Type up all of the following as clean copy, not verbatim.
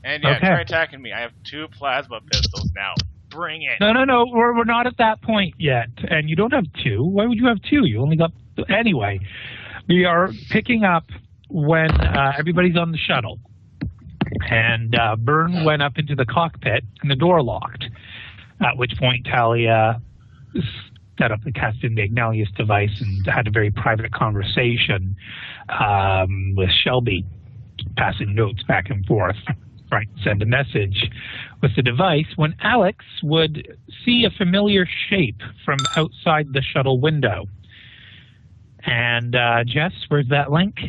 And yeah, try attacking me. I have 2 plasma pistols now. Bring it. No. We're not at that point yet. And you don't have 2. Why would you have 2? You only got... Anyway, we are picking up when everybody's on the shuttle. And Byrne went up into the cockpit and the door locked. At which point Talia set up the Caspian Magnelius device and had a very private conversation with Shelby, passing notes back and forth, trying to send a message with the device, when Alex would see a familiar shape from outside the shuttle window. And Jess, where's that link?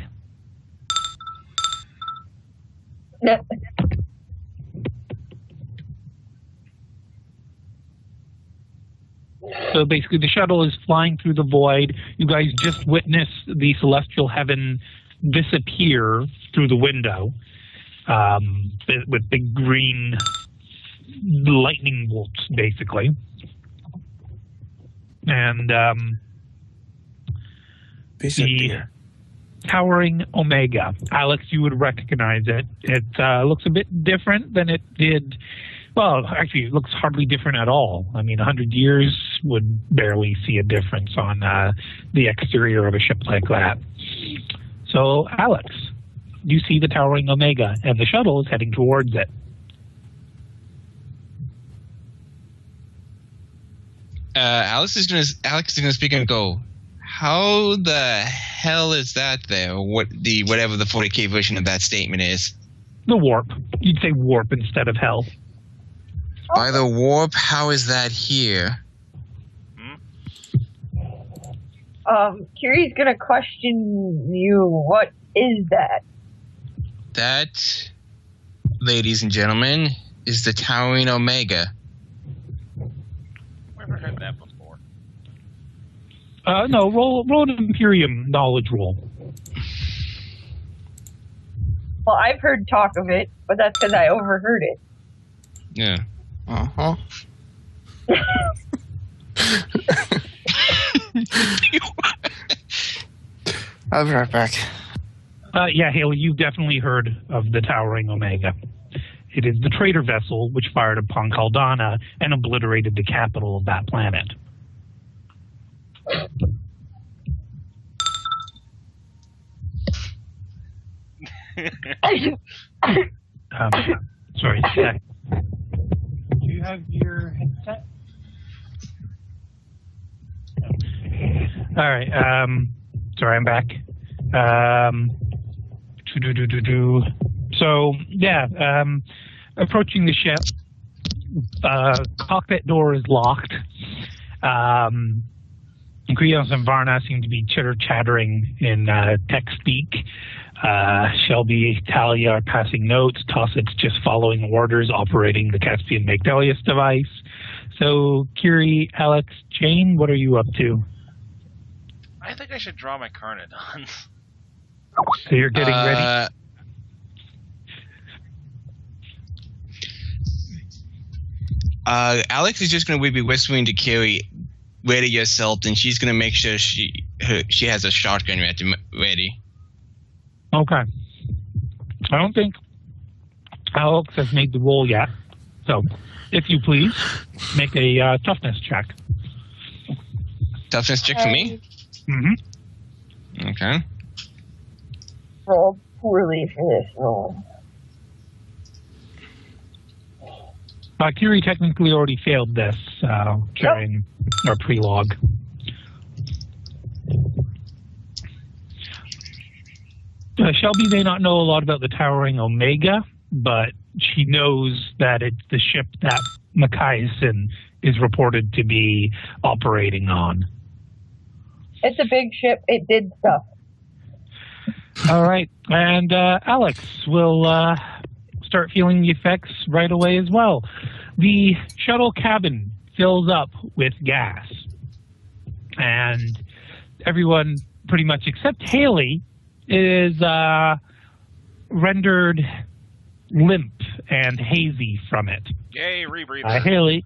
So basically the shuttle is flying through the void. You guys just witnessed the celestial heaven disappear through the window with big green lightning bolts, basically. And the towering Omega. Alex, you would recognize it. It looks a bit different than it did. Well, actually, it looks hardly different at all. I mean, 100 years would barely see a difference on the exterior of a ship like that. So, Alex, you see the towering Omega, and the shuttle is heading towards it. Alex is gonna speak and go, how the hell is that there? Whatever the 40K version of that statement is. The warp. You'd say warp instead of hell. By the warp, how is that here? Kiri's gonna question you. What is that? That, ladies and gentlemen, is the towering Omega. Never heard that before. No, roll an Imperium knowledge roll. Well, I've heard talk of it, but that's because I overheard it. Yeah. Uh-huh. I'll be right back. Yeah, Haley, you've definitely heard of the towering Omega. It is the trader vessel which fired upon Caldana and obliterated the capital of that planet. Sorry, check. Do you have your headset? All right. Sorry, I'm back. So, yeah, approaching the ship, cockpit door is locked. Krios and Varna seem to be chitter-chattering in tech speak. Shelby, Talia are passing notes. Tosset's just following orders, operating the Caspian Magnelius device. So, Kiri, Alex, Jane, what are you up to? I think I should draw my Carnodons. So you're getting ready? Alex is just going to be whispering to Kiri, ready yourself, and she's going to make sure she has a shotgun ready. Okay. I don't think Alex has made the roll yet. So, if you please, make a toughness check. Toughness check for me? Mm-hmm. Okay. Rolled poorly for this roll. Kiri technically already failed this during our pre-log. Shelby may not know a lot about the towering Omega, but she knows that it's the ship that Machiasen is reported to be operating on. It's a big ship. It did stuff. All right. And Alex will start feeling the effects right away as well. The shuttle cabin fills up with gas. And everyone, pretty much except Haley, is rendered limp and hazy from it. Yay, rebreather.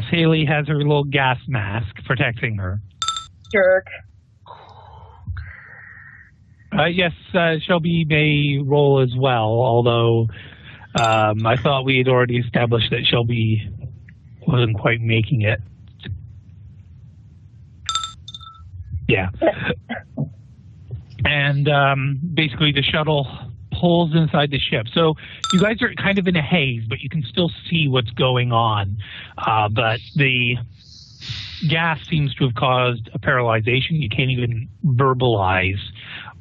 Haley has her little gas mask protecting her. Jerk. Yes, Shelby may roll as well, although I thought we had already established that Shelby wasn't quite making it. Yeah. And basically the shuttle pulls inside the ship. So you guys are kind of in a haze, but you can still see what's going on. But the gas seems to have caused a paralyzation. You can't even verbalize.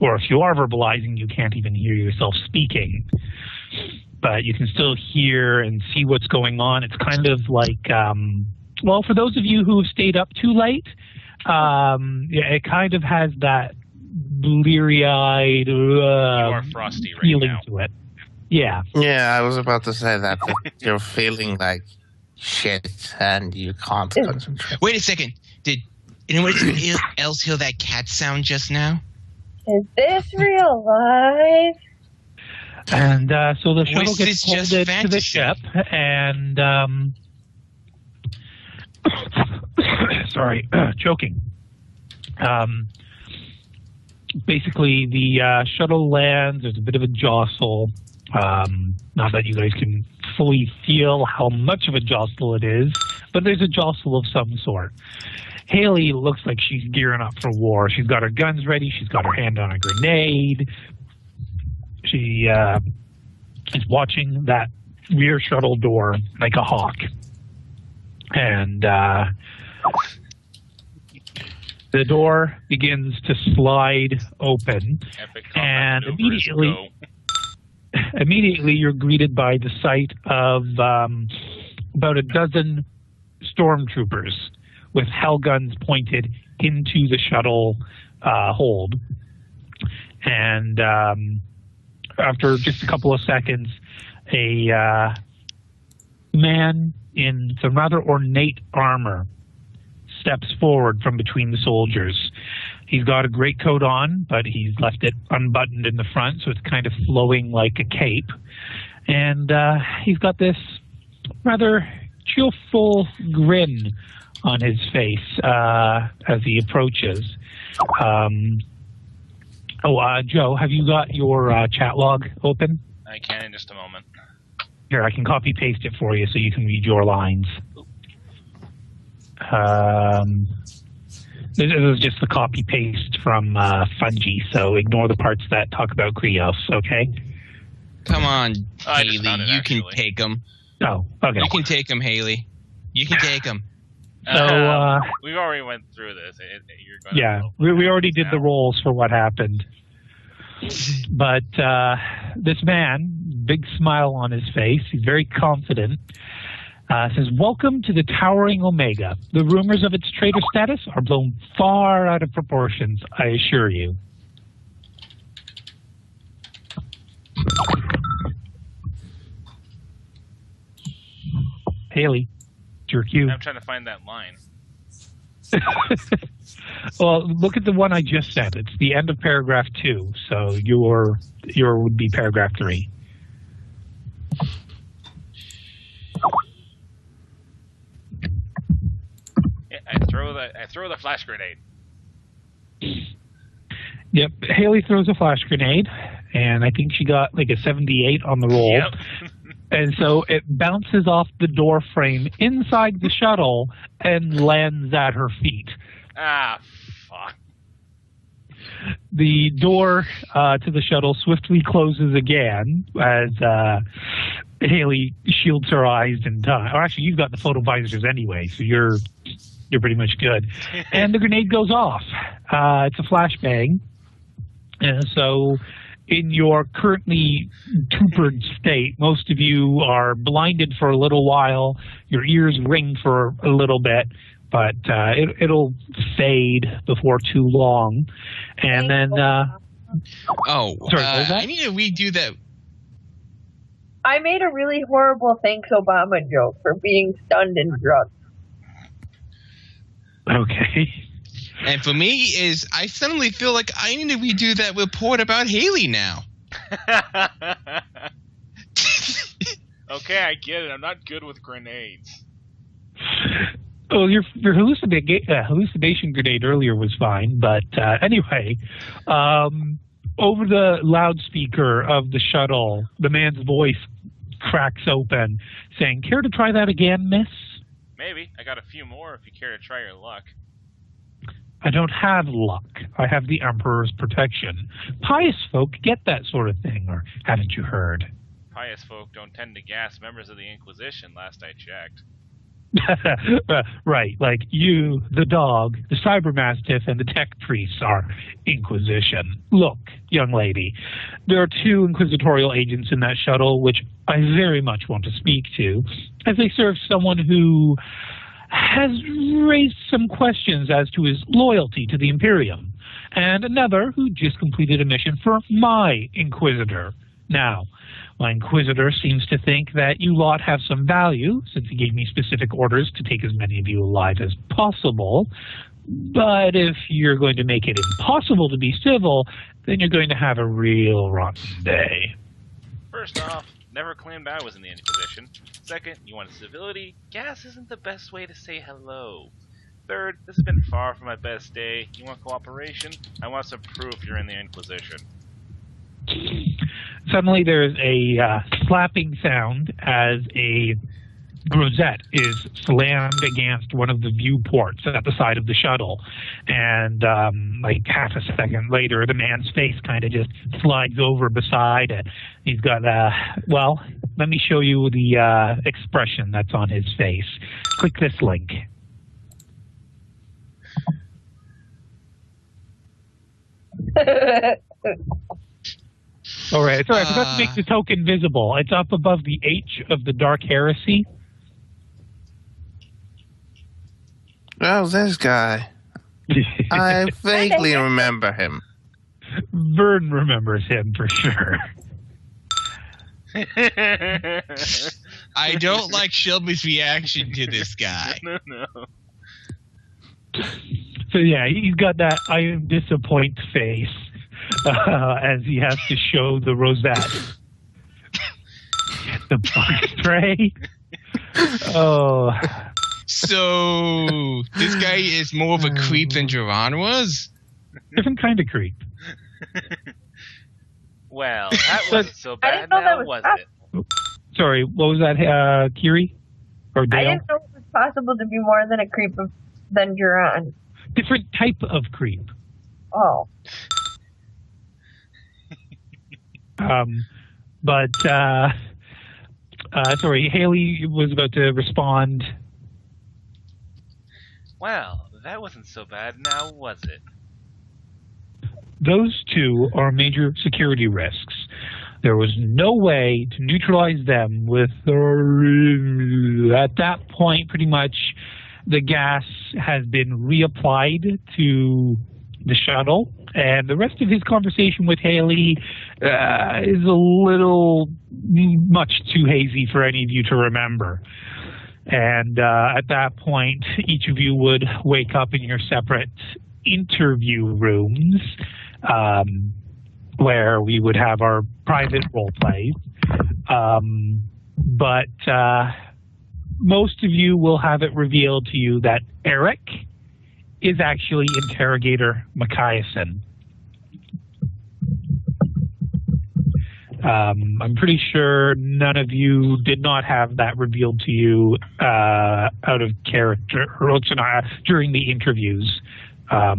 Or if you are verbalizing, you can't even hear yourself speaking. But you can still hear and see what's going on. It's kind of like, well, for those of you who have stayed up too late, it kind of has that bleary-eyed you are frosty right feeling now. to it. Yeah. Yeah, I was about to say that. You're feeling like shit and you can't concentrate. Wait a second. Did anyone else hear that cat sound just now? Is this real life? And so the shuttle Was gets this pulled just into the fantasy? ship, and sorry, choking. Basically, the shuttle lands. There's a bit of a jostle. Not that you guys can fully feel how much of a jostle it is, but there's a jostle of some sort. Haley looks like she's gearing up for war. She's got her guns ready. She's got her hand on a grenade. She is watching that rear shuttle door like a hawk. And the door begins to slide open. Epic combat And maneuvers, immediately you're greeted by the sight of about a dozen stormtroopers with hell guns pointed into the shuttle hold. And after just a couple of seconds, a man in some rather ornate armor steps forward from between the soldiers. He's got a greatcoat on, but he's left it unbuttoned in the front, so it's kind of flowing like a cape. And he's got this rather cheerful grin on his face as he approaches. Joe, have you got your chat log open? I can in just a moment. Here, I can copy paste it for you so you can read your lines. This is just the copy paste from Fungi, so ignore the parts that talk about Krios, okay? Come on, I just Haley. found it, You can actually. take them. Oh, okay. You can take them, Haley. You can take them. So, we already went through this. You're gonna yeah, know we already did now. the roles for what happened. But this man, big smile on his face, he's very confident, says, "Welcome to the Towering Omega. The rumors of its traitor status are blown far out of proportions, I assure you." Haley, it's your cue. I'm trying to find that line. Well, look at the one I just said. It's the end of paragraph 2, so your would be paragraph 3. Yeah, I throw the flash grenade. Yep, Haley throws a flash grenade, and I think she got like a 78 on the roll. Yep. And so it bounces off the door frame inside the shuttle and lands at her feet. Ah, fuck. The door to the shuttle swiftly closes again as Haley shields her eyes in time. Or actually, you've got the photovisors anyway, so you're pretty much good. And the grenade goes off. It's a flashbang. And so in your currently tupered state, most of you are blinded for a little while. Your ears ring for a little bit, but it'll fade before too long. And then, Oh, Sorry, what was that? I need to redo that. I made a really horrible thanks Obama joke for being stunned and drunk. okay. And for me, is I suddenly feel like I need to redo that report about Haley now. Okay, I get it. I'm not good with grenades. Oh, your hallucination grenade earlier was fine, but anyway, over the loudspeaker of the shuttle, the man's voice cracks open, saying, "Care to try that again, miss?" Maybe. I got a few more if you care to try your luck. "I don't have luck. I have the Emperor's protection. Pious folk get that sort of thing, or haven't you heard?" Pious folk don't tend to gas members of the Inquisition, last I checked. Right, like you, the dog, the cybermastiff, and the tech priests are Inquisition. Look, young lady, there are 2 inquisitorial agents in that shuttle which I very much want to speak to, as they serve someone who has raised some questions as to his loyalty to the Imperium, and another who just completed a mission for my Inquisitor. Now, my Inquisitor seems to think that you lot have some value, since he gave me specific orders to take as many of you alive as possible. But if you're going to make it impossible to be civil, then you're going to have a real rotten day. First off, never claimed I was in the Inquisition. Second, you want civility? Gas isn't the best way to say hello. Third, this has been far from my best day. You want cooperation? I want some proof you're in the Inquisition. Suddenly there's a slapping sound as a rosette is slammed against one of the viewports at the side of the shuttle. And like half a second later, the man's face kind of just slides over beside it. He's got, well, let me show you the expression that's on his face. Click this link. All right, sorry, I forgot to make the token visible. It's up above the H of the Dark Heresy. Oh, this guy. I vaguely remember him. Vern remembers him for sure. I don't like Shelby's reaction to this guy. No. So yeah, he's got that I am disappointed face as he has to show the rosette. The box tray. Oh. So this guy is more of a creep than Duran was? Different kind of creep. Well, that wasn't so bad, I didn't know now that was possible. it? Sorry, what was that, Kiri? Or Dale? I didn't know it was possible to be more than a creep than Duran. Different type of creep. Oh. Sorry, Haley was about to respond. Well, that wasn't so bad, now was it? Those two are major security risks. There was no way to neutralize them with, at that point, pretty much the gas has been reapplied to the shuttle, and the rest of his conversation with Haley is a little much too hazy for any of you to remember. And at that point, each of you would wake up in your separate interview rooms, where we would have our private role plays. But most of you will have it revealed to you that Eric is actually Interrogator Machiasen. I'm pretty sure none of you did not have that revealed to you out of character during the interviews. I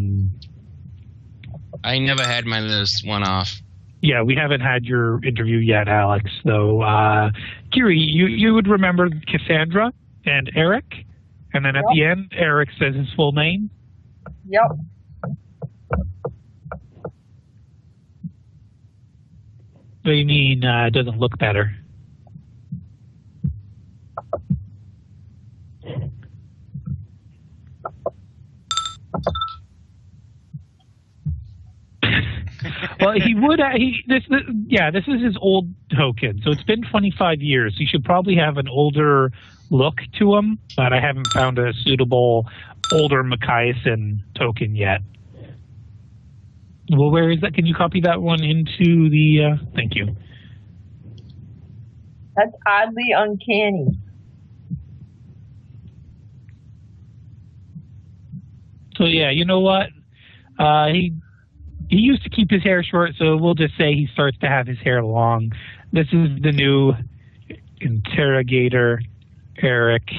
never had my list one off. Yeah, we haven't had your interview yet, Alex. Though, Kiri, you would remember Cassandra and Eric, and then at the end, Eric says his full name. Yep. What do you mean it doesn't look better? Well, he would. This is his old token. So it's been 25 years. He should probably have an older look to him, but I haven't found a suitable older Machiasen token yet. Well, where is that? Can you copy that one into the? Thank you. That's oddly uncanny. So yeah, you know what? He used to keep his hair short, so we'll just say he starts to have his hair long. This is the new Interrogator Eric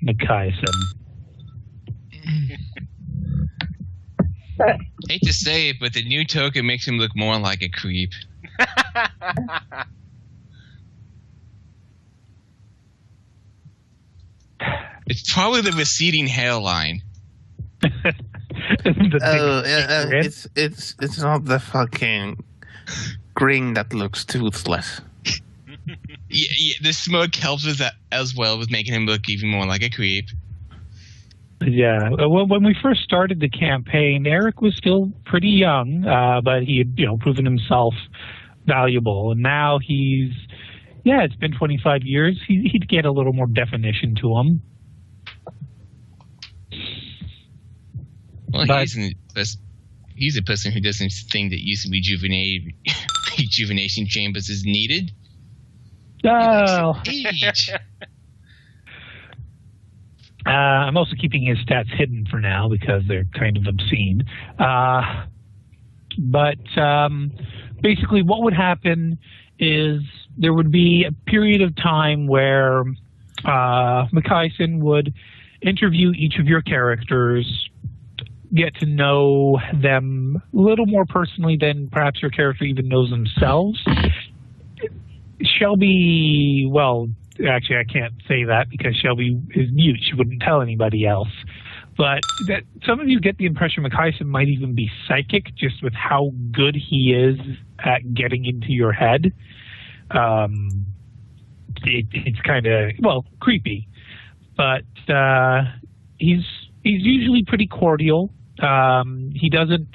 McKayson. Hate to say it, but the new token makes him look more like a creep. It's probably the receding hairline. It's not the fucking grin that looks toothless. Yeah, the smoke helps with that as well, with making him look even more like a creep. Yeah, well, when we first started the campaign, Eric was still pretty young, but he had, proven himself valuable. And now it's been 25 years. He'd get a little more definition to him. Well, he's a person who doesn't think that use of rejuvenation chambers is needed. Oh. I'm also keeping his stats hidden for now because they're kind of obscene. But basically what would happen is there would be a period of time where McKayson would interview each of your characters, get to know them a little more personally than perhaps your character even knows themselves. Shelby, well, actually I can't say that because Shelby is mute. She wouldn't tell anybody else. But that some of you get the impression McKayson might even be psychic just with how good he is at getting into your head. It's kind of, creepy. But he's usually pretty cordial. He doesn't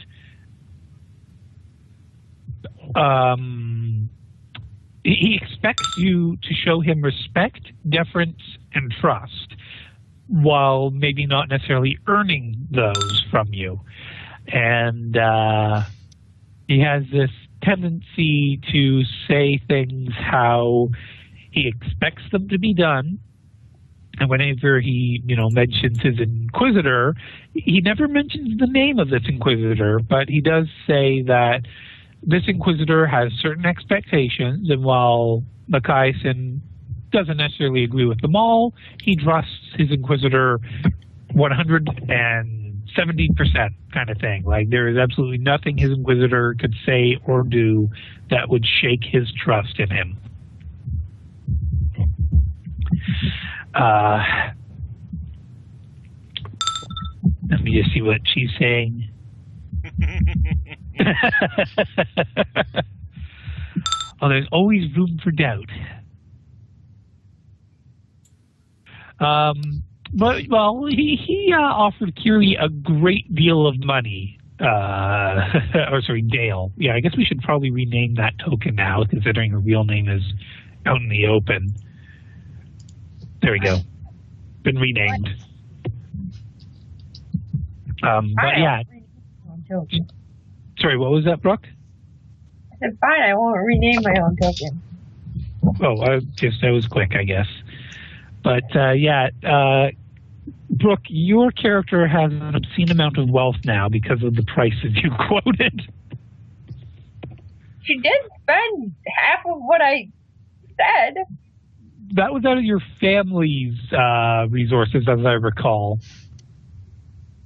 he expects you to show him respect, deference, and trust, while maybe not necessarily earning those from you. And he has this tendency to say things how he expects them to be done. And whenever he, mentions his inquisitor, he never mentions the name of this inquisitor, but he does say that this inquisitor has certain expectations, and while McKayson doesn't necessarily agree with them all, he trusts his inquisitor 170% kind of thing. Like, there is absolutely nothing his inquisitor could say or do that would shake his trust in him. Let me just see what she's saying. Oh, there's always room for doubt. But he offered Kiri a great deal of money. Dale. Yeah, I guess we should probably rename that token now, considering her real name is out in the open. There we go. Been renamed. But yeah. Sorry, what was that, Brooke? I said, fine, I won't rename my own token. Oh, I was quick, I guess. But Brooke, your character has an obscene amount of wealth now because of the prices you quoted. She did spend half of what I said. That was out of your family's resources, as I recall.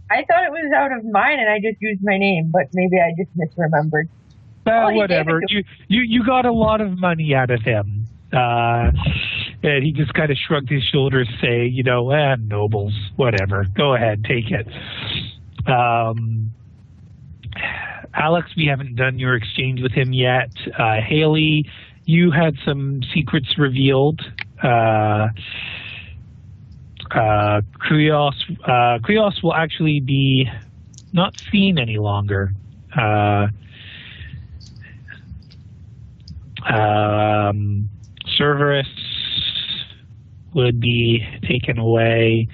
I thought it was out of mine, and I just used my name, but maybe I just misremembered. Whatever. You got a lot of money out of him. And he just kind of shrugged his shoulders, say, nobles, whatever. Go ahead, take it. Alex, we haven't done your exchange with him yet. Haley, you had some secrets revealed. Krios will actually be not seen any longer. Cerberus would be taken away.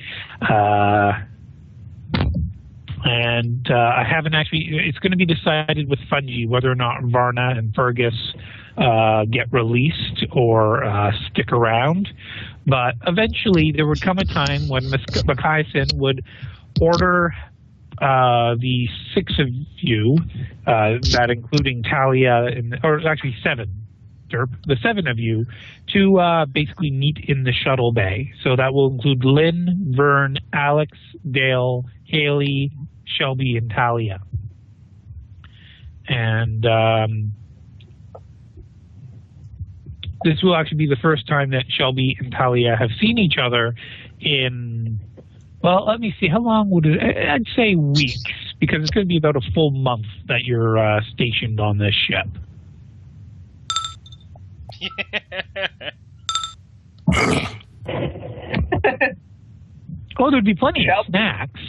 And I haven't actually, it's going to be decided with Fungi whether or not Varna and Fergus get released or stick around. But eventually there would come a time when McKayson would order the 6 of you, that including Talia, or actually 7, derp, the 7 of you, to basically meet in the shuttle bay. So that will include Lynn, Vern, Alex, Dale, Haley, Shelby, and Talia. And this will actually be the first time that Shelby and Talia have seen each other in, well, let me see, how long would it, I'd say weeks, because it's going to be about a full month that you're stationed on this ship. Oh, there'd be plenty of snacks.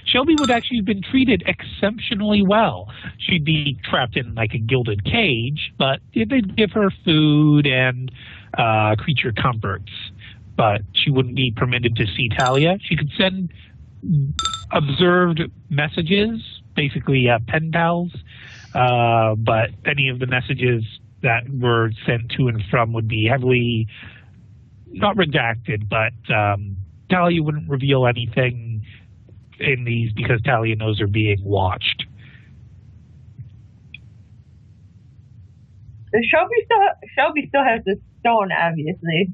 Shelby would actually have been treated exceptionally well. She'd be trapped in like a gilded cage, but they'd give her food and creature comforts. But she wouldn't be permitted to see Talia. She could send observed messages, basically pen pals, but any of the messages that were sent to and from would be heavily, not redacted, but Talia wouldn't reveal anything in these because Talia knows they're being watched. Shelby still has the stone, obviously.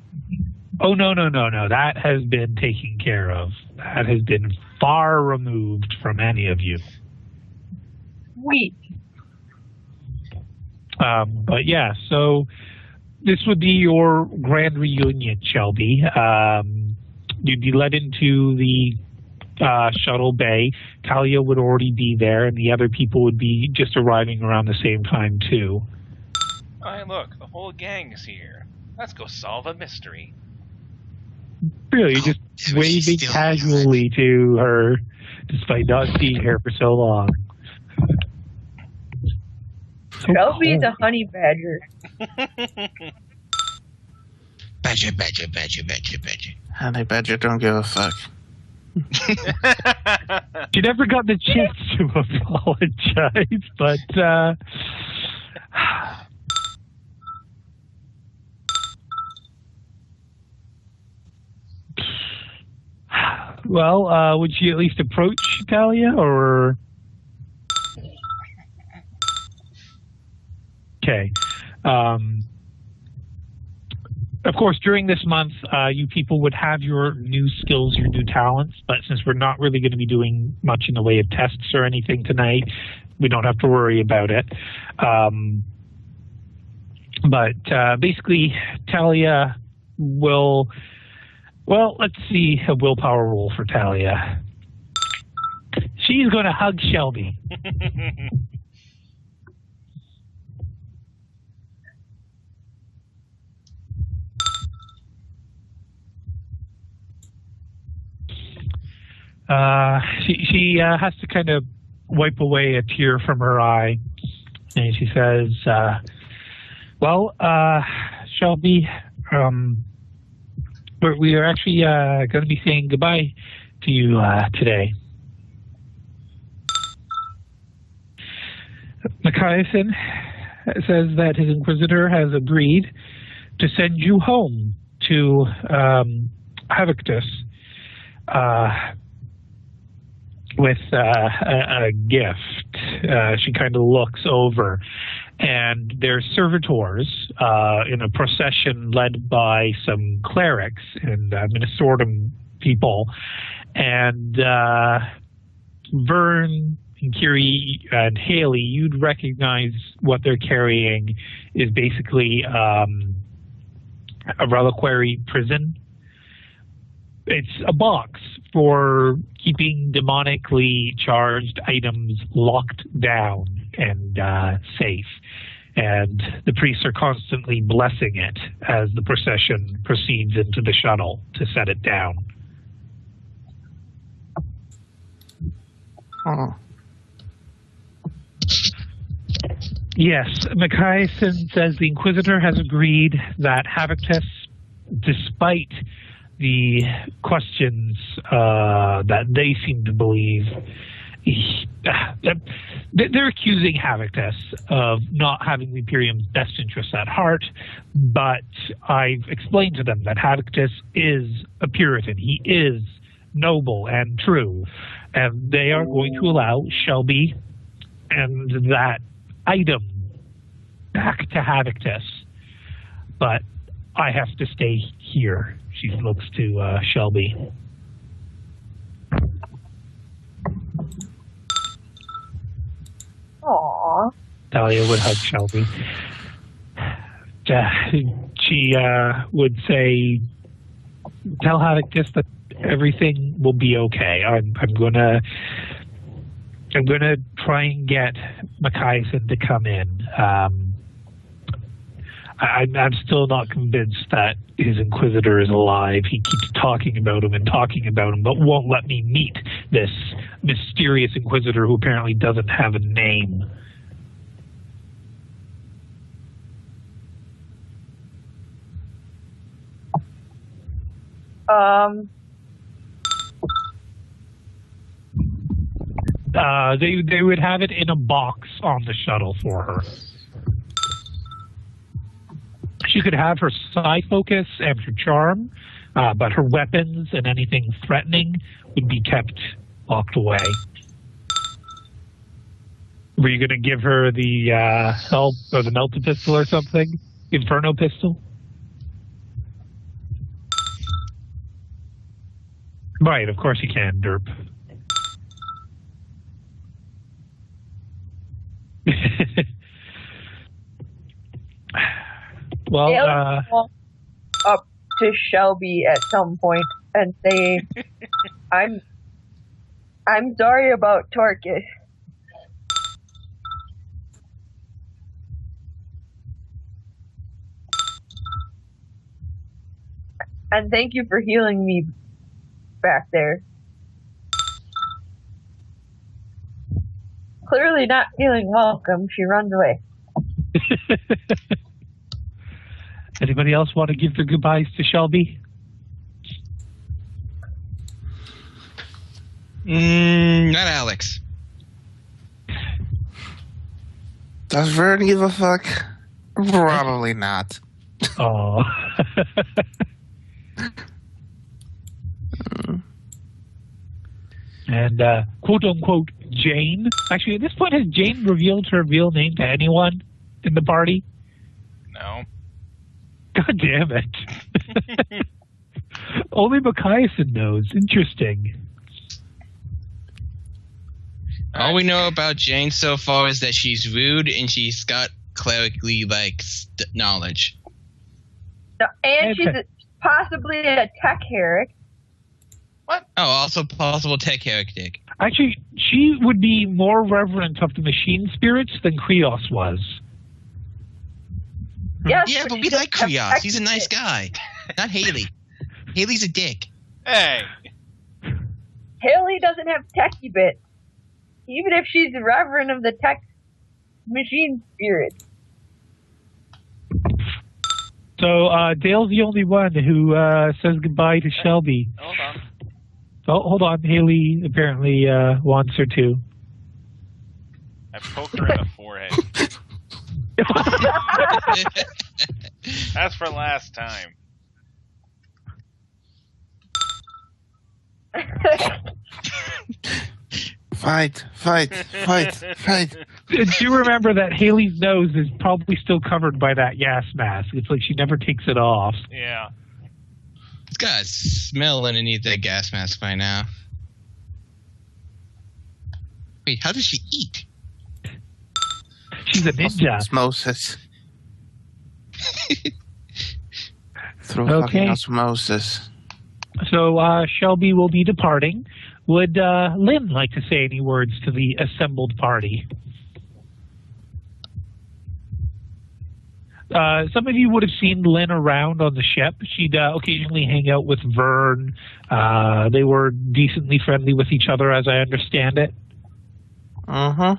Oh, no. That has been taken care of. That has been far removed from any of you. Sweet. But yeah, so this would be your grand reunion, Shelby. You'd be led into the shuttle bay. Talia would already be there, and the other people would be just arriving around the same time, too. Hey, look, the whole gang is here. Let's go solve a mystery. Really, just waving casually to her, despite not seeing her for so long. Shelby's a honey badger. Badger. Honey badger don't give a fuck. She never got the chance to apologize, but well, would she at least approach Talia, or? Okay. Of course, during this month, you people would have your new skills, your new talents, but since we're not really going to be doing much in the way of tests or anything tonight, we don't have to worry about it. But basically, Talia will... Well, let's see a willpower roll for Talia. She's going to hug Shelby. She has to kind of wipe away a tear from her eye, and she says, well, Shelby, we are actually going to be saying goodbye to you today. Machiasen says that his Inquisitor has agreed to send you home to Havictus with a gift. She kind of looks over, and there's servitors in a procession led by some clerics and Minnesota people, and Vern and Kiri and Haley, you'd recognize what they're carrying is basically a reliquary prison. It's a box for keeping demonically charged items locked down and safe. And the priests are constantly blessing it as the procession proceeds into the shuttle to set it down. Oh. Yes, Machiasen says the Inquisitor has agreed that Havictus, despite the questions that they seem to believe, they're accusing Havictus of not having the Imperium's best interests at heart, but I've explained to them that Havictus is a Puritan. He is noble and true, and they are going to allow Shelby and that item back to Havictus. but I have to stay here. She looks to Shelby. Aww. Dahlia would hug Shelby. She would say, "Tell Haddock just that everything will be okay. I'm gonna try and get Mackayson to come in. I'm still not convinced that his Inquisitor is alive. He keeps talking about him, but won't let me meet this mysterious Inquisitor who apparently doesn't have a name." They would have it in a box on the shuttle for her. She could have her psi focus and her charm, but her weapons and anything threatening would be kept locked away. Were you going to give her the help or the melted pistol or something? Inferno pistol? Right, of course you can, derp. Well, walk up to Shelby at some point and say, I'm sorry about Torquus. And thank you for healing me back there. Clearly not feeling welcome, she runs away. Anybody else want to give their goodbyes to Shelby? Not Alex. Does Vern give a fuck? Probably not. Oh. And quote unquote Jane. Actually, at this point, has Jane revealed her real name to anyone in the party? No. God damn it. Only Mackayson knows. Interesting. All we know about Jane so far is that she's rude and she's got clerically knowledge. And she's possibly a tech Herrick. What? Oh, also possible tech heretic. Actually, she would be more reverent of the machine spirits than Krios was. Yes, Yeah, but we she like doesn't have Krios. He's a nice guy. Not Haley. Haley's a dick. Hey. Haley doesn't have techie bits. Even if she's the reverend of the tech machine spirit. So Dale's the only one who says goodbye to Shelby. Hold on. Oh, hold on. Haley apparently wants her to. I poke her in the forehead. That's for last time. Fight. Do you remember that Haley's nose is probably still covered by that gas mask? It's like she never takes it off. Yeah. It's got a smell underneath that gas mask by now. Wait, how does she eat? She's a ninja. Osmosis. Through Okay. fucking osmosis. So Shelby will be departing. Would Lynn like to say any words to the assembled party? Some of you would have seen Lynn around on the ship. She'd occasionally hang out with Vern. They were decently friendly with each other, as I understand it. Uh-huh.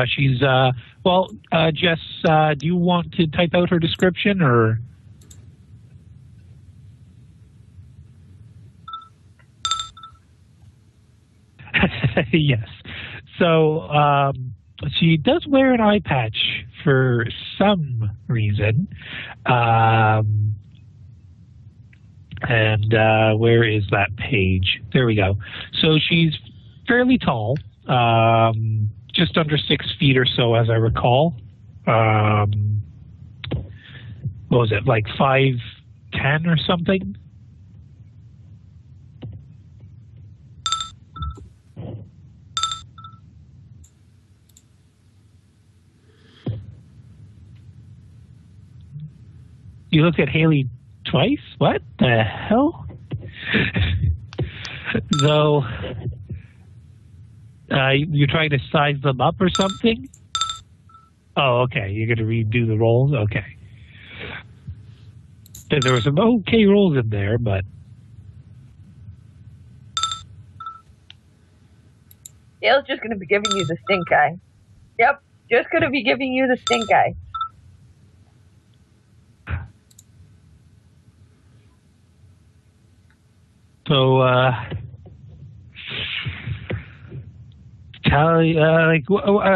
She's, Jess, do you want to type out her description, or? Yes. So, she does wear an eye patch for some reason. Where is that page? There we go. So she's fairly tall, just under 6 feet or so, as I recall. what was it, like 5'10" or something? You looked at Haley twice? What the hell? So, you're trying to size them up or something? Oh, okay. You're going to redo the rolls? Okay. There were some okay rolls in there, but... Dale's just going to be giving you the stink eye. Yep, just going to be giving you the stink eye. So, I'm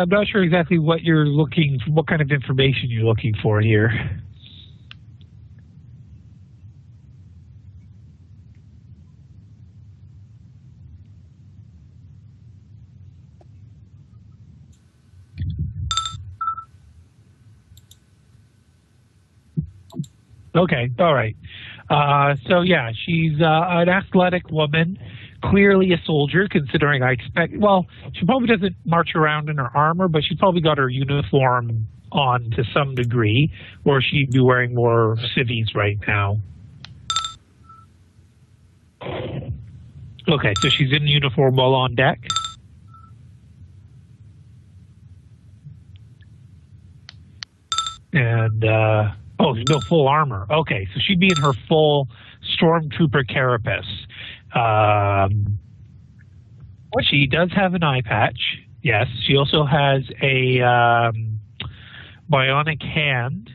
not sure exactly what you're looking for, what kind of information you're looking for here. Okay, all right. So yeah, she's an athletic woman, clearly a soldier, considering I expect, well, she probably doesn't march around in her armor, but she's probably got her uniform on to some degree, or she'd be wearing more civvies right now. Okay, so she's in uniform while on deck. And, oh, there's no full armor. Okay, so she'd be in her full stormtrooper carapace. She does have an eye patch. Yes, she also has a bionic hand,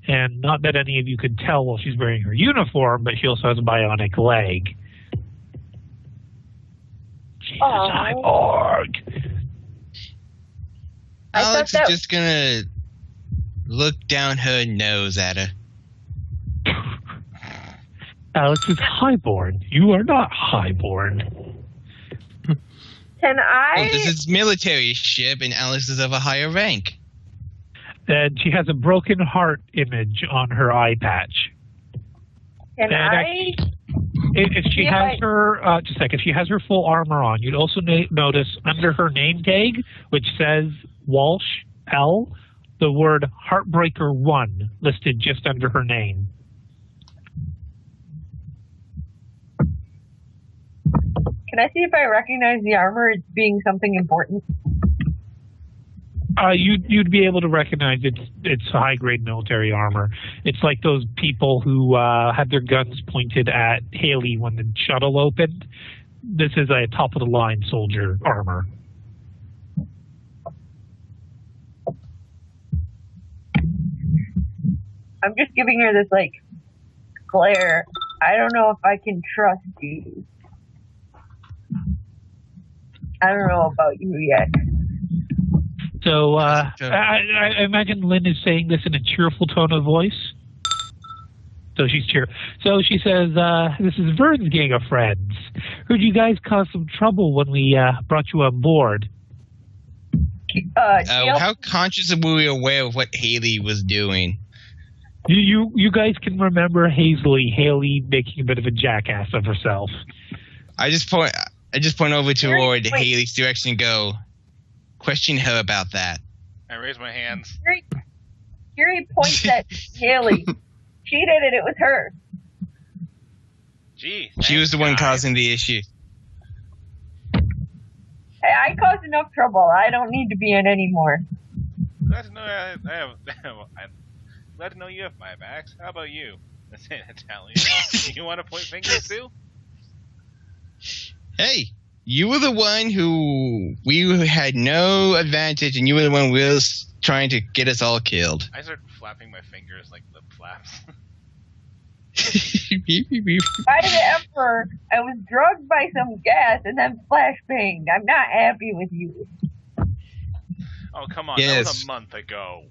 and not that any of you could tell while she's wearing her uniform, but she also has a bionic leg. She's a cyborg. Alex is just gonna look down her nose at her. Alex is highborn. You are not highborn. Can I? Well, this is military ship, and Alex is of a higher rank. And she has a broken heart image on her eye patch. Can I? If she has her, just a second, if she has her full armor on, you'd also notice under her name tag, which says Walsh L, the word Heartbreaker 1 listed just under her name. Can I see if I recognize the armor as being something important? You'd be able to recognize it's high grade military armor. It's like those people who had their guns pointed at Haley when the shuttle opened. This is a top of the line soldier armor. I'm just giving her this like glare. I don't know if I can trust you. I don't know about you yet. So I imagine Lynn is saying this in a cheerful tone of voice. So she's cheer. So she says, "This is Vern's gang of friends. Heard you guys caused some trouble when we brought you on board." How conscious were we aware of what Haley was doing? You guys can remember Haley making a bit of a jackass of herself. I just point over toward Haley's direction and go, question her about that. I raise my hands. Yuri points at Haley. She did it. It was her. Gee. She was the one causing the issue. Hey, I caused enough trouble. I don't need to be in anymore. Glad to know glad to know you have my backs. How about you? That's in Italian. You want to point fingers too? Hey, you were the one who we had no advantage, and you were the one who was trying to get us all killed. I start flapping my fingers like lip flaps. By the Emperor, I was drugged by some gas and then flashbanged. I'm not happy with you. Oh, come on. Yes. That was a month ago.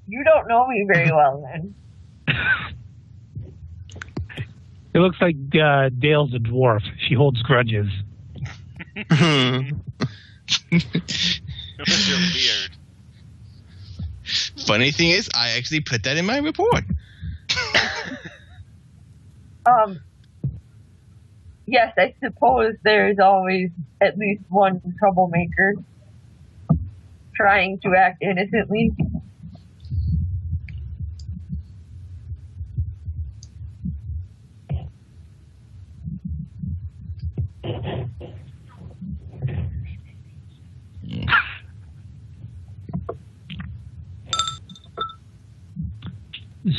You don't know me very well, then. It looks like Dale's a dwarf. She holds grudges. What's your beard? Funny thing is, I actually put that in my report. Yes, I suppose there's always at least one troublemaker trying to act innocently.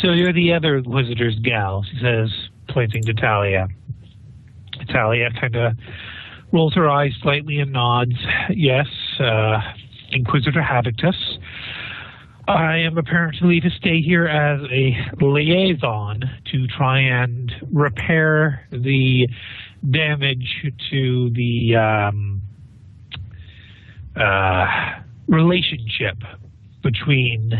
So you're the other Inquisitor's gal, she says, pointing to Talia. Talia kind of rolls her eyes slightly and nods. Yes, Inquisitor Habitus. I am apparently to stay here as a liaison to try and repair the damage to the relationship between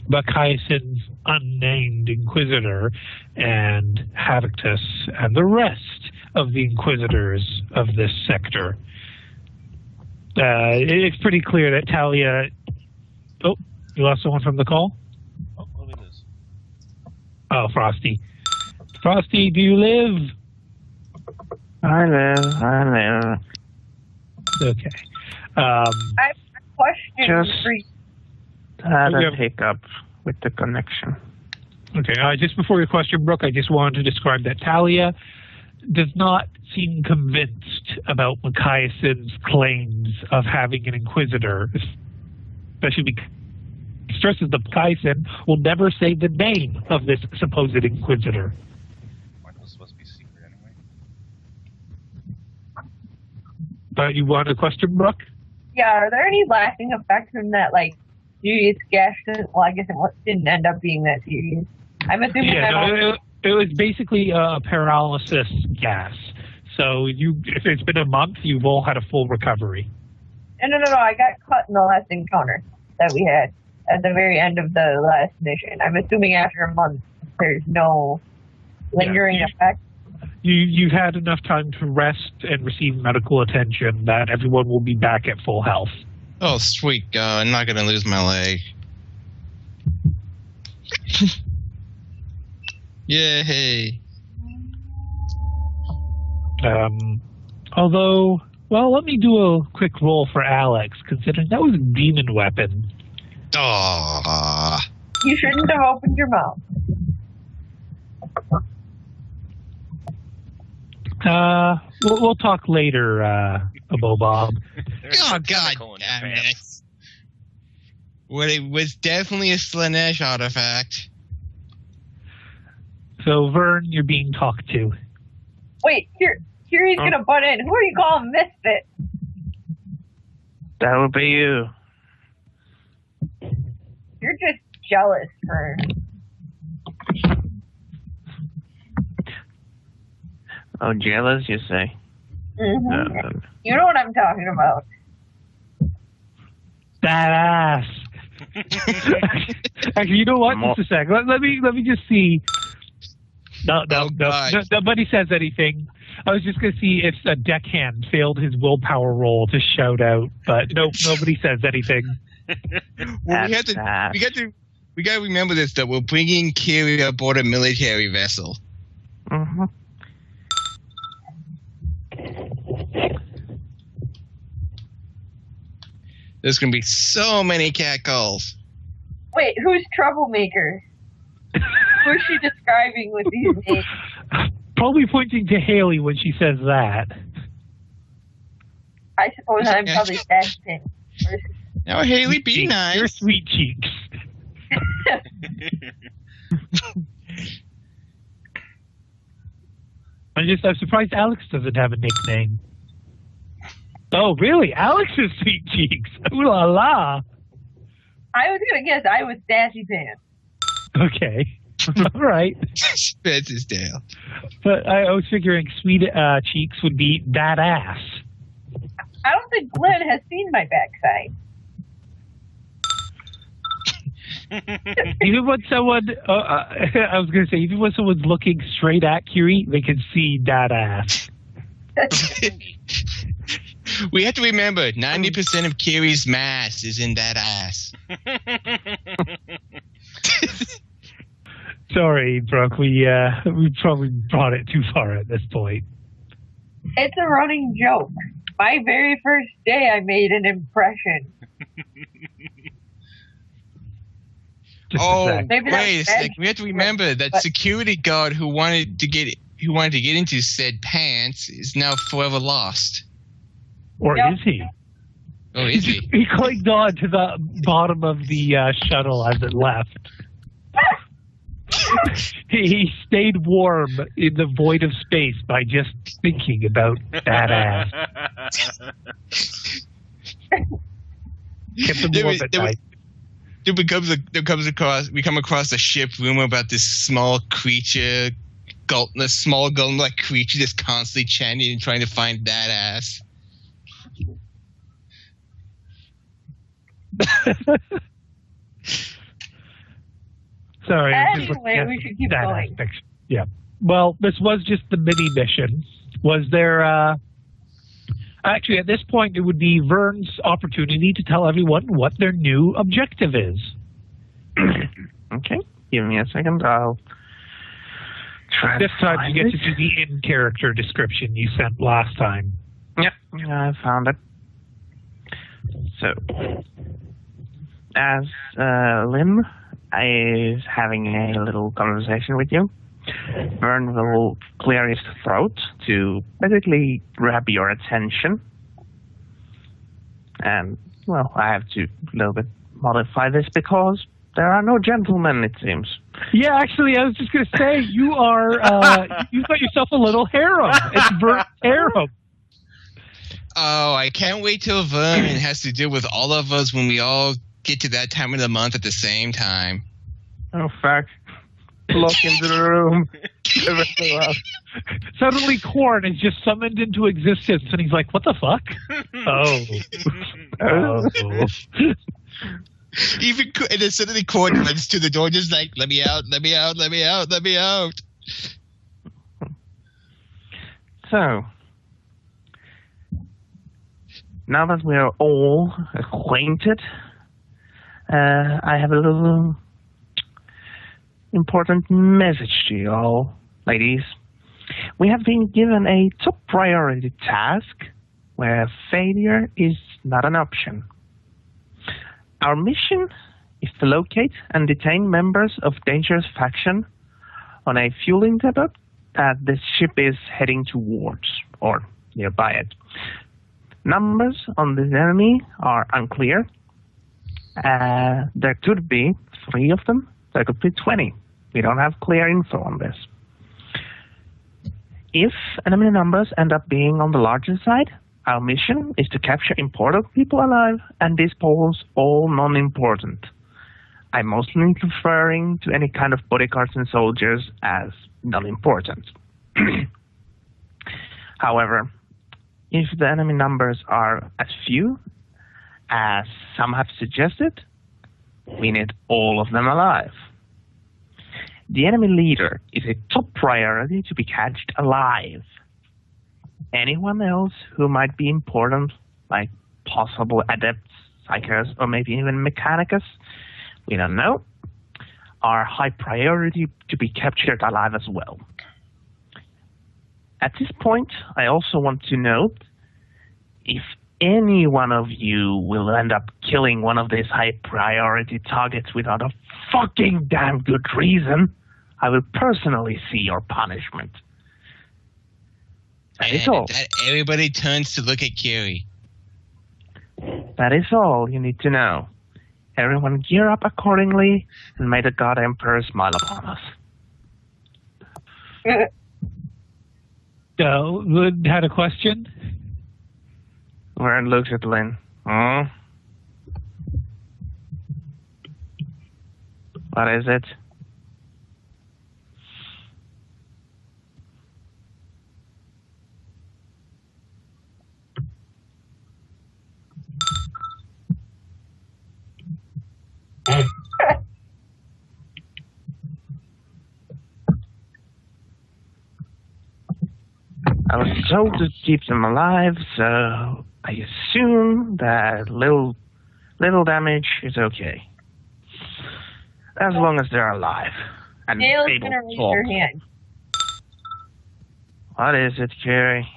Bakaisen's unnamed Inquisitor and Habitus and the rest of the Inquisitors of this sector. It's pretty clear that Talia... Oh, you lost someone from the call? Oh, what is this? Oh, Frosty. Frosty, do you live? I live. Okay. I have a question Just- for you. Had a Okay. hiccup with the connection. Okay, just before your question, Brooke, I just wanted to describe that Talia does not seem convinced about Makaisen's claims of having an Inquisitor, especially because he stresses that Makaisen will never say the name of this supposed Inquisitor. Aren't those supposed to be secret anyway? But you want a question, Brooke? Yeah, are there any lasting effects from that, like, serious gash? Well, I guess it didn't end up being that serious. I'm assuming Yeah, that no, it was basically a paralysis gas. So if it's been a month, you've all had a full recovery. No, I got cut in the last encounter that we had at the very end of the last mission. I'm assuming after a month, there's no lingering effect. You've had enough time to rest and receive medical attention that everyone will be back at full health. Oh, sweet God, I'm not going to lose my leg. Yay. Although, well, let me do a quick roll for Alex, considering that was a demon weapon. Aww. You shouldn't have opened your mouth. We'll talk later, Bob. There's Oh, a God tentacle in your damn it. pants. Well, it was definitely a Slanesh artifact. So, Vern, you're being talked to. Wait, Kiri's gonna butt in. Who are you calling misfit? That would be you. You're just jealous, Vern. Oh, jealous, you say? Mm-hmm. You know what I'm talking about. That ass. Actually, you know what? Just a sec. Let me just see. No, nobody says anything. I was just going to see if a deckhand failed his willpower roll to shout out, but nope, nobody says anything. Well, we got to remember this, that we're bringing Kiri aboard a military vessel. Mm-hmm. There's going to be so many catcalls. Wait, who's troublemaker? Who is she describing with these names? Probably pointing to Haley when she says that. I suppose I'm probably Dashpin. Now, Haley, be nice. Your sweet cheeks. I'm surprised Alex doesn't have a nickname. Oh, really? Alex's sweet cheeks. Ooh la la. I was gonna guess I was Dashy Pants. Okay. All right. Spits his tail. But I was figuring sweet cheeks would be that ass. I don't think Glenn has seen my backside. Even when someone, I was going to say, even when someone's looking straight at Curie, they can see that ass. We have to remember, 90% of Kiri's mass is in that ass. Sorry, Brooke. We probably brought it too far at this point. It's a running joke. My very first day, I made an impression. Oh, Maybe wait a that's sec. We have to remember that security guard who wanted to get into said pants is now forever lost. Or Yep. is he? Oh, is he? He clinged on to the bottom of the shuttle as it left. He stayed warm in the void of space by just thinking about that ass. Kept him warm at night. We come across a ship rumor about this small creature, small golem-like creature just constantly chanting and trying to find that ass. Sorry. Anyway, we should keep going. Aspect. Yeah. Well, this was just the mini mission. Was there? Actually, at this point, it would be Vern's opportunity to tell everyone what their new objective is. Okay, give me a second. I'll try. This time, you get to do the in-character description you sent last time. Yep, I found it. So, as Lim is having a little conversation with you, Vern will clear his throat to basically grab your attention. And, well, I have to a little bit modify this because there are no gentlemen, it seems. Yeah, actually, I was just going to say, you are, you've got yourself a little harem. It's Vern's harem. Oh, I can't wait till Vern has to deal with all of us when we all get to that time of the month at the same time. Oh, fuck. Look into the room. Suddenly, Korn is just summoned into existence, and he's like, what the fuck? Even and then suddenly Korn runs to the door just like, let me out, let me out, let me out, let me out. So, now that we're all acquainted, I have a little important message to you all, ladies. We have been given a top priority task where failure is not an option. Our mission is to locate and detain members of dangerous faction on a fueling depot that this ship is heading towards, or nearby it. Numbers on this enemy are unclear. There could be 3 of them. There could be 20. We don't have clear info on this. If enemy numbers end up being on the larger side, our mission is to capture important people alive and dispose all non-important. I'm mostly referring to any kind of bodyguards and soldiers as non-important. However, if the enemy numbers are as few as some have suggested, we need all of them alive. The enemy leader is a top priority to be catched alive. Anyone else who might be important, like possible adepts, psychers, or maybe even mechanicus, we don't know, are high priority to be captured alive as well. At this point, I also want to note, if any one of you will end up killing one of these high priority targets without a fucking damn good reason, I will personally see your punishment. That is all. Everybody turns to look at Kiri. That is all you need to know. Everyone gear up accordingly, and may the God Emperor smile upon us. Lynn had a question? Vern looks at Lynn. What is it? I was told to keep them alive, so I assume that little damage is okay. As long as they're alive and Dale is able gonna to raise talk. her hand. What is it, Carrie?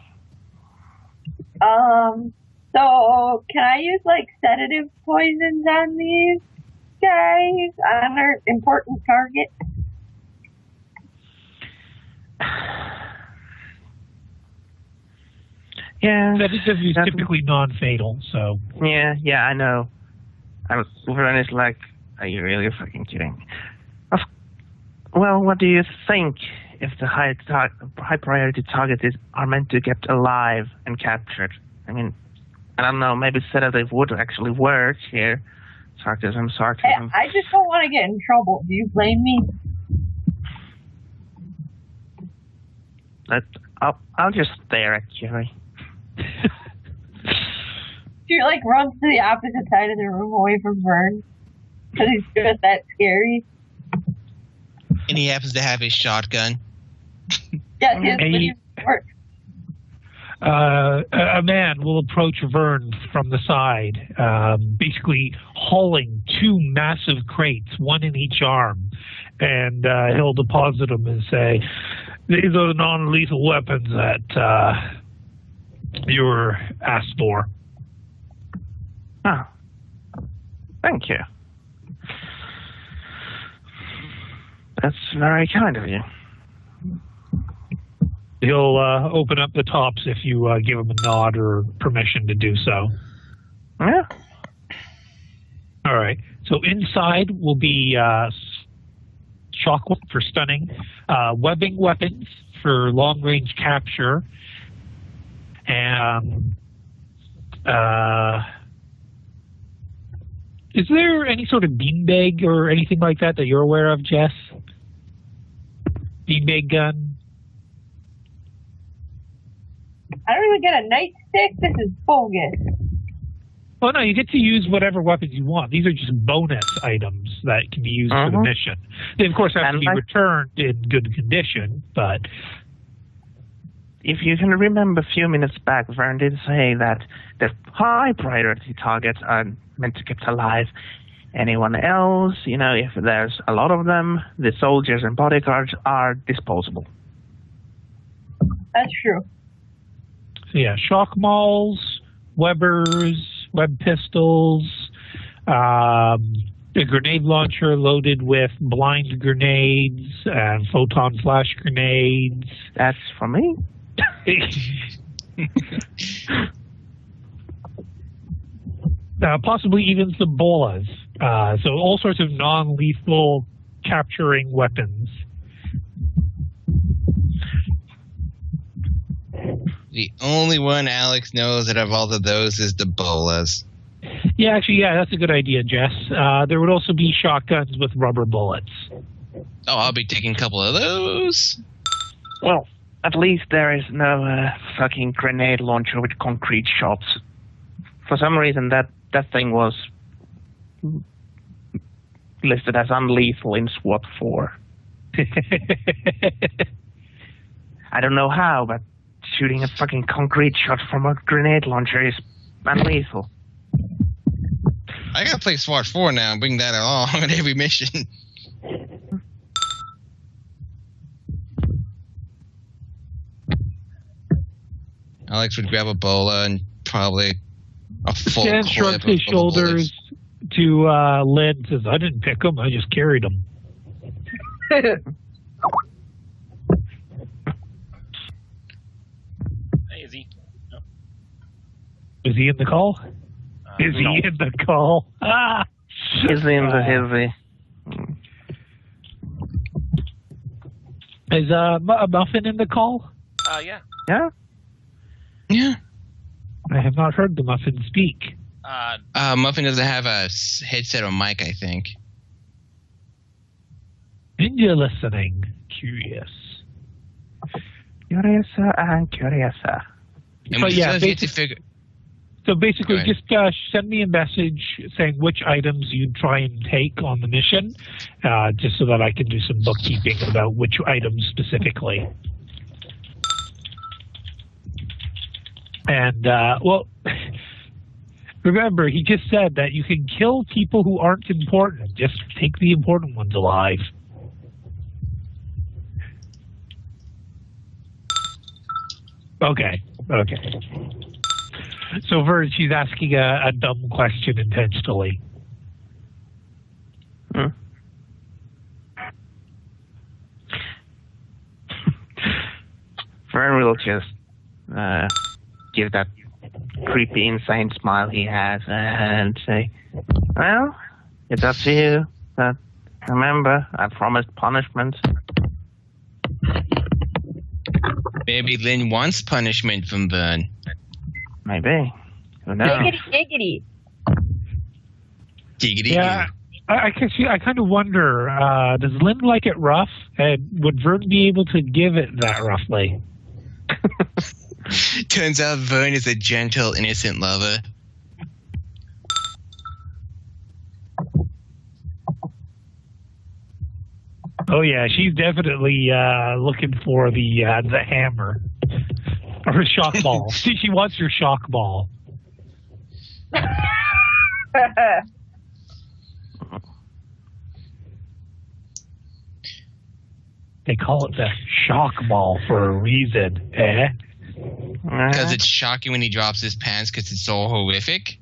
So can I use like sedative poisons on these guys on our important target? Yeah. Sedative is typically non-fatal, so... Yeah, I know. Wolverine is like, are you really fucking kidding? Well, what do you think if the high priority targets are meant to get alive and captured? I mean, I don't know, maybe sedative would actually work here. Sarcasm. I just don't want to get in trouble. Do you blame me? I'll just stare at Jerry. She like runs to the opposite side of the room away from Vern because he's just that scary. And he happens to have his shotgun. Yes, his work. A man will approach Vern from the side, basically hauling two massive crates, one in each arm, and he'll deposit them and say, "These are the non-lethal weapons that you were asked for." Oh, thank you. That's very kind of you. He'll open up the tops if you give him a nod or permission to do so. Yeah. All right. So inside will be shock for stunning, webbing weapons for long-range capture, and is there any sort of beanbag or anything like that you're aware of, Jess? Beanbag gun? I don't even get a nightstick. This is bogus. Oh, no, you get to use whatever weapons you want. These are just bonus items that can be used for the mission. They, of course, have to be returned in good condition, but... If you can remember a few minutes back, Vern did say that the high priority targets are meant to keep alive. Anyone else, if there's a lot of them, the soldiers and bodyguards are disposable. That's true. So yeah, shock mauls, webbers, web pistols, a grenade launcher loaded with blind grenades and photon flash grenades. That's for me. Possibly even some bolas. So all sorts of non-lethal capturing weapons. The only one Alex knows out of all of those is the bolas. Yeah, actually, that's a good idea, Jess. There would also be shotguns with rubber bullets. Oh, I'll be taking a couple of those. Well, at least there is no fucking grenade launcher with concrete shots. For some reason, that thing was listed as unlethal in SWAT 4. I don't know how, but shooting a fucking concrete shot from a grenade launcher is unlethal. I gotta play SWAT 4 now and bring that along on every mission. Alex would grab a bola and probably a full Dan clip shrugs his shoulders to Lynn and says, "I didn't pick them, I just carried them." Hey, is he? No. Is he in the call? Is he in the call? Ah! Is he in the hizzy? Is a Muffin in the call? Yeah. Yeah? Yeah. I have not heard the Muffin speak. Muffin doesn't have a headset or mic, I think. Ninja listening. Curious. Curiouser and curiouser. And But yeah, so Go basically, ahead. just send me a message saying which items you'd try and take on the mission, just so that I can do some bookkeeping about which items specifically. And, Remember, he just said that you can kill people who aren't important. Just take the important ones alive. Okay. So, Vern, she's asking a dumb question intentionally. Vern will just give that creepy, insane smile he has and say, well, it's up to you. But remember, I promised punishment. Maybe Lynn wants punishment from Vern. Maybe. Who knows? Giggity. Giggity. Yeah, I kind of wonder, does Lynn like it rough? And would Vern be able to give it that roughly? Turns out Vern is a gentle, innocent lover. Oh yeah, she's definitely looking for the hammer or a shock ball. She wants your shock ball. They call it the shock ball for a reason, eh? Because it's shocking when he drops his pants because it's so horrific.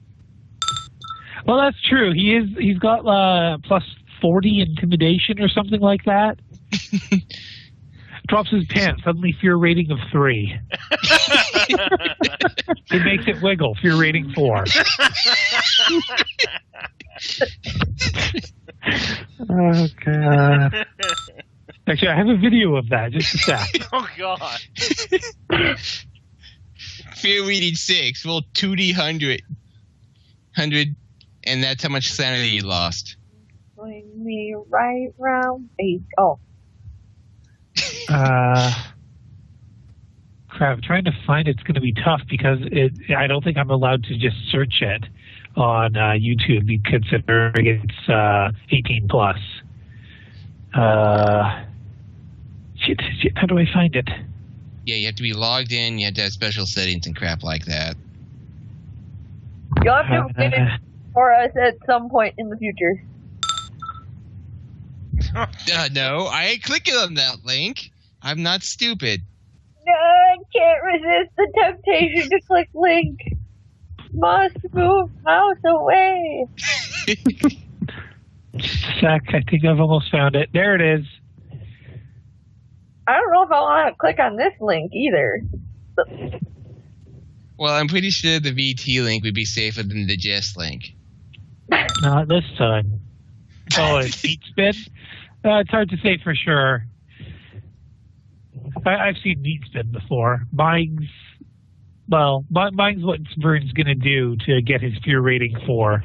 Well, that's true. He's got plus 40 intimidation or something like that. Drops his pants, suddenly fear rating of 3. It makes it wiggle, fear rating 4. Oh, God. Actually, I have a video of that. Just a sec. Oh, God. Fear reading 6. Roll 2d100. 100, and that's how much sanity you lost. Swing me right round face. Oh. Crap, trying to find it's going to be tough because I don't think I'm allowed to just search it on YouTube considering it's 18 plus. Shit, how do I find it? Yeah, you have to be logged in, you have to have special settings and crap like that. You'll have to win it for us at some point in the future. No, I ain't clicking on that link. I'm not stupid. No, I can't resist the temptation to click link. Must move mouse away. Just a sec, I think I've almost found it. There it is. I don't know if I want to click on this link either. Well, I'm pretty sure the VT link would be safer than the Jess link. Not this time. Oh, it's Meat Spin? It's hard to say for sure. I've seen Meat Spin before. Mine's what Vern's going to do to get his fear rating 4.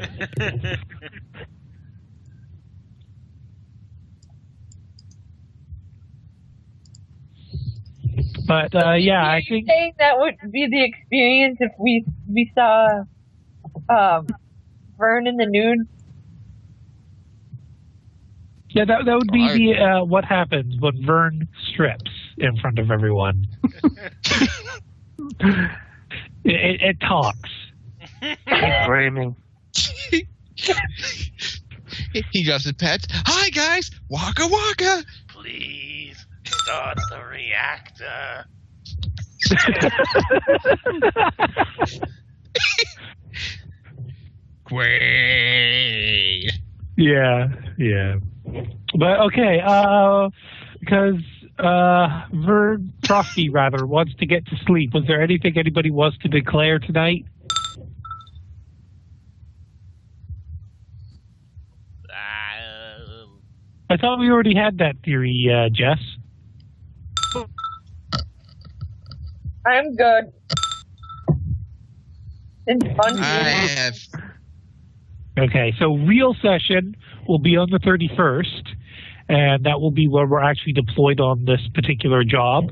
But yeah, I think saying that would be the experience if we saw Vern in the nude. Yeah, that would be the what happens when Vern strips in front of everyone. it talks. He's screaming. He drops his pets. Hi guys, waka waka. Please start the reactor. Great. Yeah. But okay, because Vern Frosty rather wants to get to sleep. Was there anything anybody wants to declare tonight? I thought we already had that theory, Jess. I'm good. It's fun. I have. Okay, so real session will be on the 31st, and that will be where we're actually deployed on this particular job.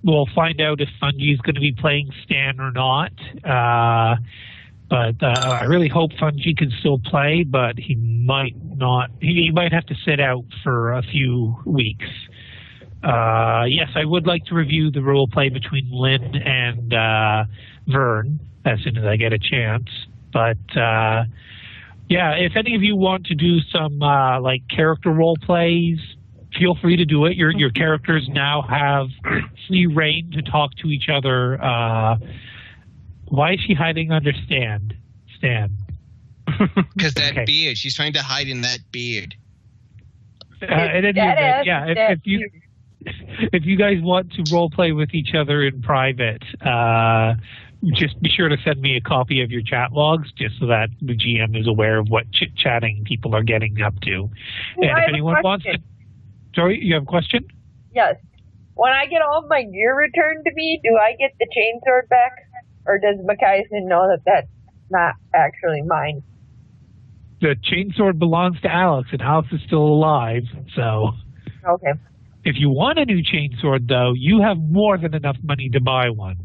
We'll find out if Fungi is going to be playing Stan or not. But I really hope Fungi can still play, but he might not. He might have to sit out for a few weeks. Yes, I would like to review the role play between Lynn and Vern as soon as I get a chance. But yeah, if any of you want to do some like character role plays, feel free to do it. Your characters now have free reign to talk to each other. Why is she hiding under Stan? Because that Okay. beard. She's trying to hide in that beard. In any event, yeah, if you guys want to role play with each other in private, just be sure to send me a copy of your chat logs, just so that the GM is aware of what chit-chatting people are getting up to. Well, And I if have a anyone wants to... question. Sorry, you have a question? Yes. When I get all of my gear returned to me, do I get the chainsword back? Or does Makaisen know that that's not actually mine? The chainsword belongs to Alex, and Alex is still alive, so... Okay. If you want a new chainsword, though, you have more than enough money to buy one.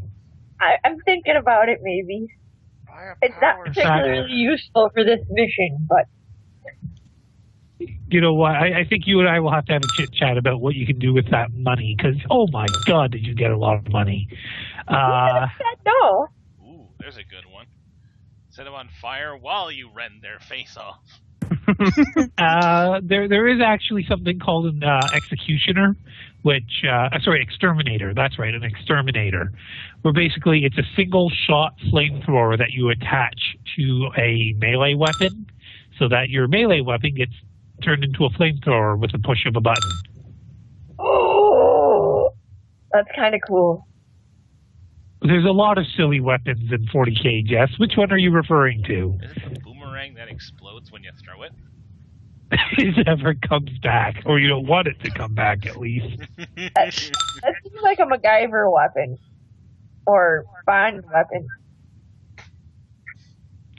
I'm thinking about it, maybe. It's not particularly useful for this mission, but... You know what? I think you and I will have to have a chit-chat about what you can do with that money, because, oh my god, did you get a lot of money. No. Ooh, there's a good one. Set them on fire while you rend their face off. There is actually something called an executioner, which exterminator. That's right, an exterminator, where basically it's a single shot flamethrower that you attach to a melee weapon, so that your melee weapon gets turned into a flamethrower with a push of a button. Oh, that's kind of cool. There's a lot of silly weapons in 40K, Jess. Which one are you referring to? Is it the boomerang that explodes when you throw it? It never comes back, or you don't want it to come back, at least. That seems like a MacGyver weapon. Or Bond weapon.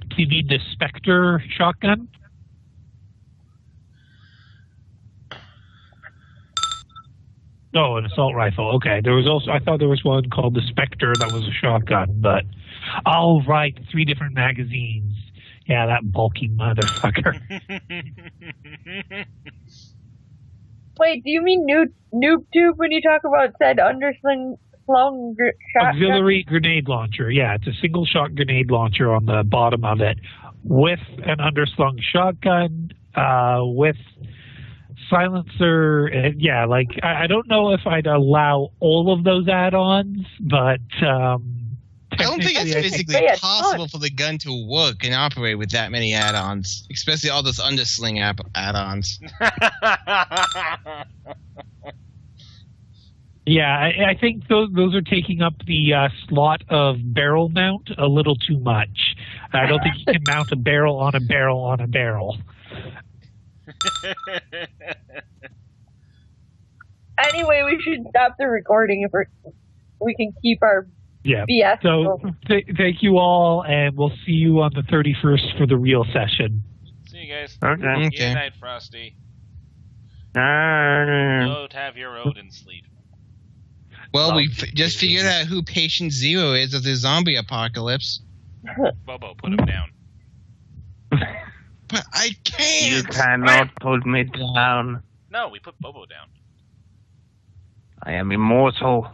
Do you need the Spectre shotgun? Oh, an assault rifle. Okay. I thought there was one called the Spectre that was a shotgun, but oh right, 3 different magazines. Yeah, that bulky motherfucker. Wait, do you mean noob tube when you talk about said underslung shotgun? Auxiliary grenade launcher. Yeah, it's a single shot grenade launcher on the bottom of it with an underslung shotgun, with silencer. Yeah, like I don't know if I'd allow all of those add-ons, but I don't think it's physically Yeah, possible for the gun to work and operate with that many add-ons, especially all those undersling add-ons. Yeah, I think those are taking up the slot of barrel mount a little too much. I don't think you can mount a barrel on a barrel on a barrel. Anyway, we should stop the recording if we can keep our Yeah. BS. So thank you all, and we'll see you on the 31st for the real session. See you guys. Okay. Good night, Frosty. Uh, Go to have your Odin sleep. Well, we just figured out who Patient Zero is of the zombie apocalypse. Bobo, put him down. But I you can't! cannot put me down. No, we put Bobo down. I am immortal.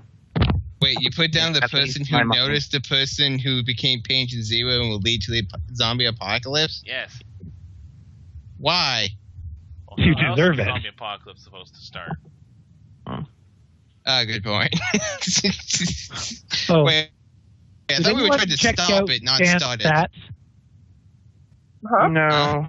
Wait, you put down the At person least who my mind. noticed the person who became Patient Zero and will lead to the zombie apocalypse? Yes. Why? Well, You how else deserve is the it. zombie apocalypse supposed to start? Ah, good point. Oh, Wait, I did thought we were anyone trying to check stop out it, not Stan's start it. stats? Huh? No.